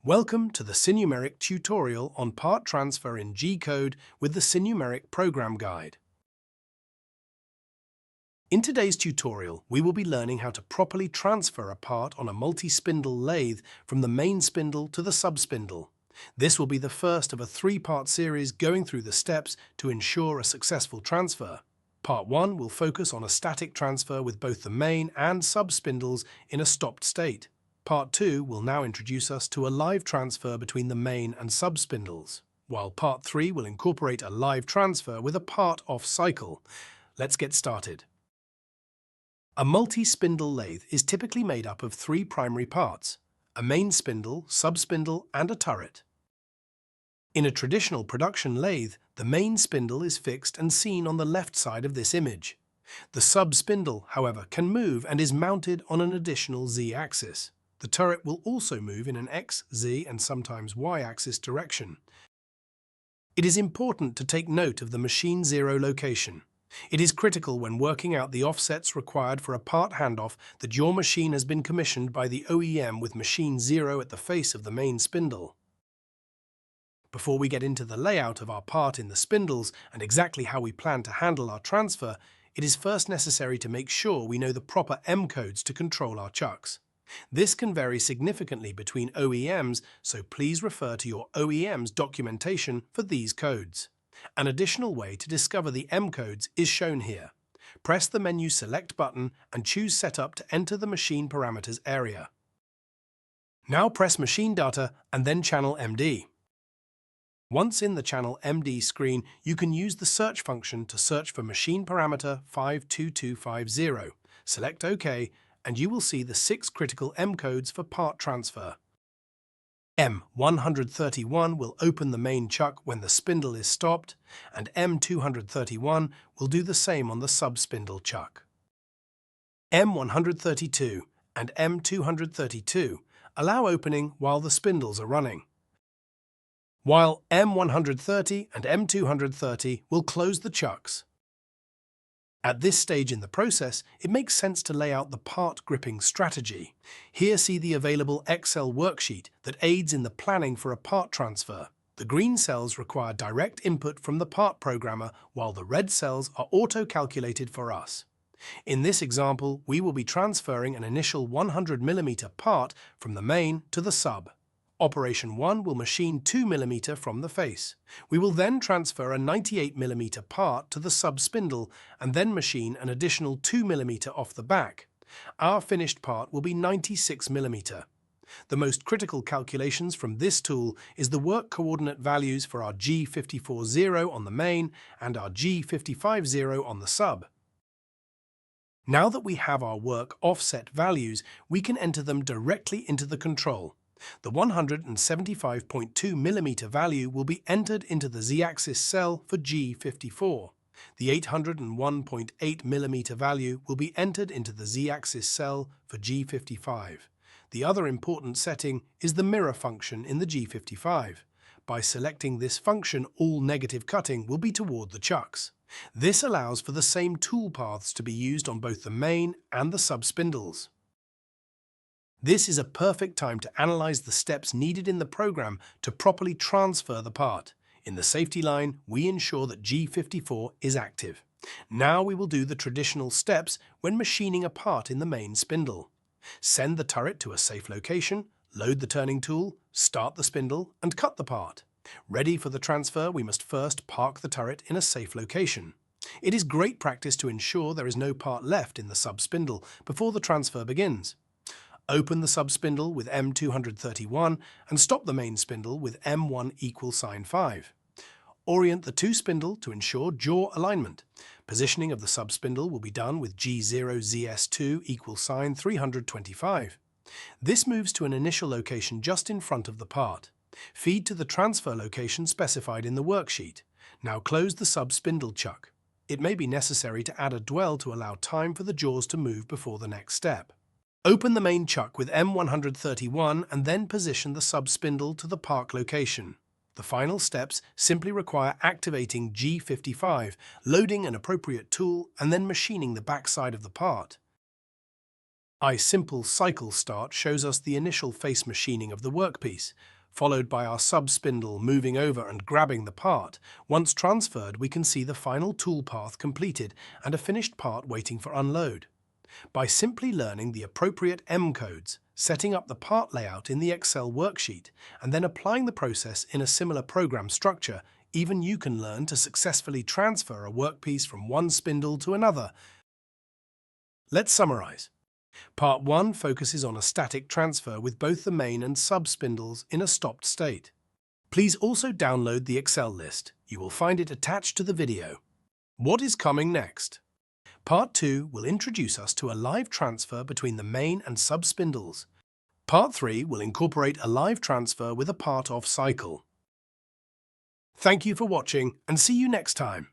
Welcome to the SINUMERIK tutorial on part transfer in G-code with the SINUMERIK program guide. In today's tutorial, we will be learning how to properly transfer a part on a multi-spindle lathe from the main spindle to the sub-spindle. This will be the first of a three-part series going through the steps to ensure a successful transfer. Part 1 will focus on a static transfer with both the main and sub-spindles in a stopped state. Part 2 will now introduce us to a live transfer between the main and sub-spindles, while Part 3 will incorporate a live transfer with a part off cycle. Let's get started. A multi-spindle lathe is typically made up of three primary parts: a main spindle, sub-spindle, and a turret. In a traditional production lathe, the main spindle is fixed and seen on the left side of this image. The sub-spindle, however, can move and is mounted on an additional Z-axis. The turret will also move in an X, Z, and sometimes Y-axis direction. It is important to take note of the machine zero location. It is critical when working out the offsets required for a part handoff that your machine has been commissioned by the OEM with machine zero at the face of the main spindle. Before we get into the layout of our part in the spindles and exactly how we plan to handle our transfer, it is first necessary to make sure we know the proper M codes to control our chucks. This can vary significantly between OEMs, so please refer to your OEM's documentation for these codes. An additional way to discover the M codes is shown here. Press the menu Select button and choose Setup to enter the machine parameters area. Now press Machine Data and then Channel MD. Once in the Channel MD screen, you can use the search function to search for machine parameter 52250. Select OK, and you will see the 6 critical M codes for part transfer. M131 will open the main chuck when the spindle is stopped, and M231 will do the same on the sub-spindle chuck. M132 and M232 allow opening while the spindles are running, while M130 and M230 will close the chucks. At this stage in the process, it makes sense to lay out the part gripping strategy. Here see the available Excel worksheet that aids in the planning for a part transfer. The green cells require direct input from the part programmer, while the red cells are auto-calculated for us. In this example, we will be transferring an initial 100mm part from the main to the sub. Operation 1 will machine 2mm from the face. We will then transfer a 98mm part to the sub-spindle and then machine an additional 2mm off the back. Our finished part will be 96mm. The most critical calculations from this tool is the work coordinate values for our G540 on the main and our G550 on the sub. Now that we have our work offset values, we can enter them directly into the control. The 175.2mm value will be entered into the Z-axis cell for G54. The 801.8mm value will be entered into the Z-axis cell for G55. The other important setting is the mirror function in the G55. By selecting this function, all negative cutting will be toward the chucks. This allows for the same tool paths to be used on both the main and the sub-spindles. This is a perfect time to analyze the steps needed in the program to properly transfer the part. In the safety line, we ensure that G54 is active. Now we will do the traditional steps when machining a part in the main spindle. Send the turret to a safe location, load the turning tool, start the spindle, and cut the part. Ready for the transfer, we must first park the turret in a safe location. It is great practice to ensure there is no part left in the sub-spindle before the transfer begins. Open the sub-spindle with M231 and stop the main spindle with M1 equals sign 5. Orient the two spindle to ensure jaw alignment. Positioning of the sub-spindle will be done with G0ZS2 equals sign 325. This moves to an initial location just in front of the part. Feed to the transfer location specified in the worksheet. Now close the sub-spindle chuck. It may be necessary to add a dwell to allow time for the jaws to move before the next step. Open the main chuck with M131 and then position the sub-spindle to the park location. The final steps simply require activating G55, loading an appropriate tool, and then machining the backside of the part. Simple cycle start shows us the initial face machining of the workpiece. followed by our sub-spindle moving over and grabbing the part. Once transferred, we can see the final tool path completed and a finished part waiting for unload. By simply learning the appropriate M codes, setting up the part layout in the Excel worksheet, and then applying the process in a similar program structure, even you can learn to successfully transfer a workpiece from one spindle to another. Let's summarize. Part 1 focuses on a static transfer with both the main and sub-spindles in a stopped state. Please also download the Excel list. You will find it attached to the video. What is coming next? Part 2 will introduce us to a live transfer between the main and sub-spindles. Part 3 will incorporate a live transfer with a part-off cycle. Thank you for watching and see you next time.